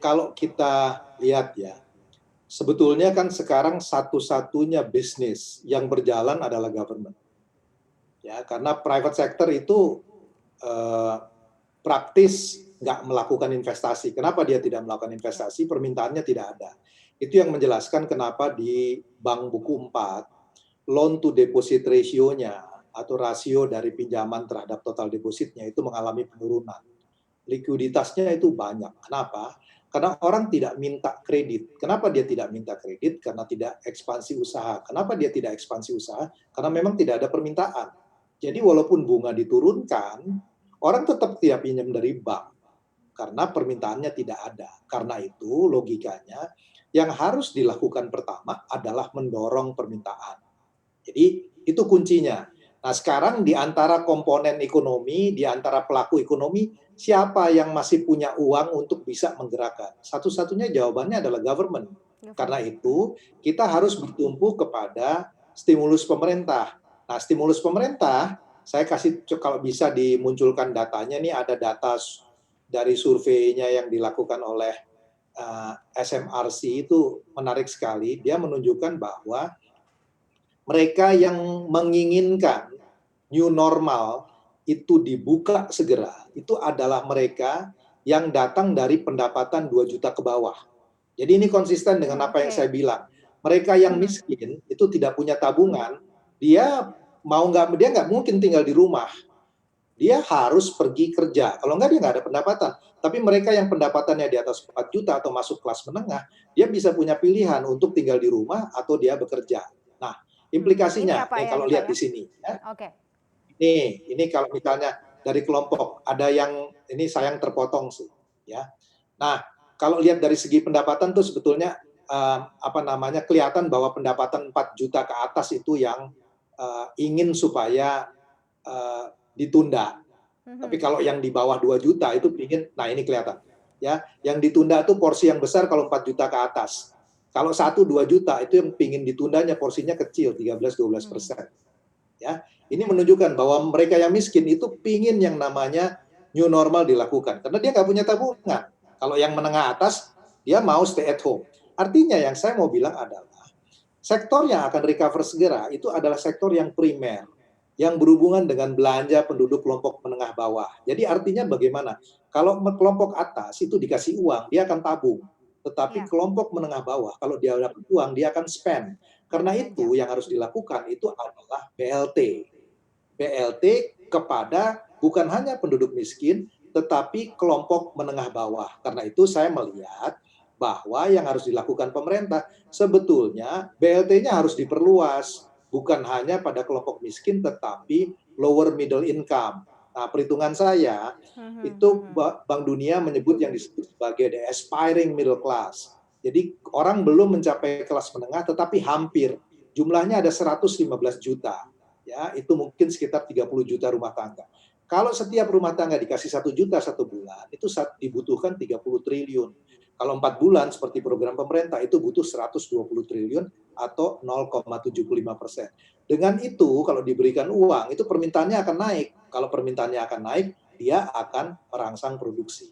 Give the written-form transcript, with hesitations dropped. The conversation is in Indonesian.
kalau kita lihat ya, sebetulnya kan sekarang satu-satunya bisnis yang berjalan adalah government. Ya, karena private sector itu eh, praktis nggak melakukan investasi. Kenapa dia tidak melakukan investasi? Permintaannya tidak ada. Itu yang menjelaskan kenapa di Bank Buku 4, loan to deposit ratio-nya atau rasio dari pinjaman terhadap total depositnya itu mengalami penurunan. Likuiditasnya itu banyak. Kenapa? Karena orang tidak minta kredit. Kenapa dia tidak minta kredit? Karena tidak ekspansi usaha. Kenapa dia tidak ekspansi usaha? Karena memang tidak ada permintaan. Jadi walaupun bunga diturunkan, orang tetap tidak pinjam dari bank karena permintaannya tidak ada. Karena itu logikanya yang harus dilakukan pertama adalah mendorong permintaan. Jadi itu kuncinya. Nah sekarang di antara komponen ekonomi, di antara pelaku ekonomi, siapa yang masih punya uang untuk bisa menggerakkan? Satu-satunya jawabannya adalah government. Karena itu kita harus bertumpu kepada stimulus pemerintah. Nah stimulus pemerintah, saya kasih kalau bisa dimunculkan datanya, nih ada data dari surveinya yang dilakukan oleh SMRC itu menarik sekali. Dia menunjukkan bahwa mereka yang menginginkan new normal itu dibuka segera, itu adalah mereka yang datang dari pendapatan 2 juta ke bawah. Jadi ini konsisten dengan apa yang saya bilang. Mereka yang miskin itu tidak punya tabungan, dia nggak mungkin tinggal di rumah. Dia harus pergi kerja. Kalau nggak, dia nggak ada pendapatan. Tapi mereka yang pendapatannya di atas 4 juta atau masuk kelas menengah, dia bisa punya pilihan untuk tinggal di rumah atau dia bekerja. Nah, implikasinya, kalau lihat di sini. Ya. Oke. Ini kalau misalnya dari kelompok, ada yang, ini sayang terpotong sih. Ya. Nah, kalau lihat dari segi pendapatan tuh sebetulnya, kelihatan bahwa pendapatan 4 juta ke atas itu yang ingin supaya ditunda. Tapi kalau yang di bawah 2 juta itu pingin, nah ini kelihatan. Ya, yang ditunda itu porsi yang besar kalau 4 juta ke atas. Kalau 1-2 juta itu yang pingin ditundanya porsinya kecil, 13-12%. Ya, ini menunjukkan bahwa mereka yang miskin itu pingin yang namanya new normal dilakukan. Karena dia nggak punya tabungan. Kalau yang menengah atas, dia mau stay at home. Artinya yang saya mau bilang adalah, sektor yang akan recover segera itu adalah sektor yang primer, yang berhubungan dengan belanja penduduk kelompok menengah bawah. Jadi artinya bagaimana? Kalau kelompok atas itu dikasih uang, dia akan tabung. Tetapi kelompok menengah bawah, kalau dia dapat uang, dia akan spend. Karena itu yang harus dilakukan itu adalah BLT. BLT kepada bukan hanya penduduk miskin, tetapi kelompok menengah bawah. Karena itu saya melihat bahwa yang harus dilakukan pemerintah, sebetulnya BLT-nya harus diperluas. Bukan hanya pada kelompok miskin, tetapi lower middle income. Nah, perhitungan saya, itu Bank Dunia menyebut yang disebut sebagai the aspiring middle class. Jadi orang belum mencapai kelas menengah, tetapi hampir. Jumlahnya ada 115 juta. Ya, itu mungkin sekitar 30 juta rumah tangga. Kalau setiap rumah tangga dikasih 1 juta 1 bulan, itu dibutuhkan 30 triliun. Kalau 4 bulan seperti program pemerintah itu butuh 120 triliun atau 0,75%. Dengan itu kalau diberikan uang itu permintaannya akan naik. Kalau permintaannya akan naik, dia akan merangsang produksi.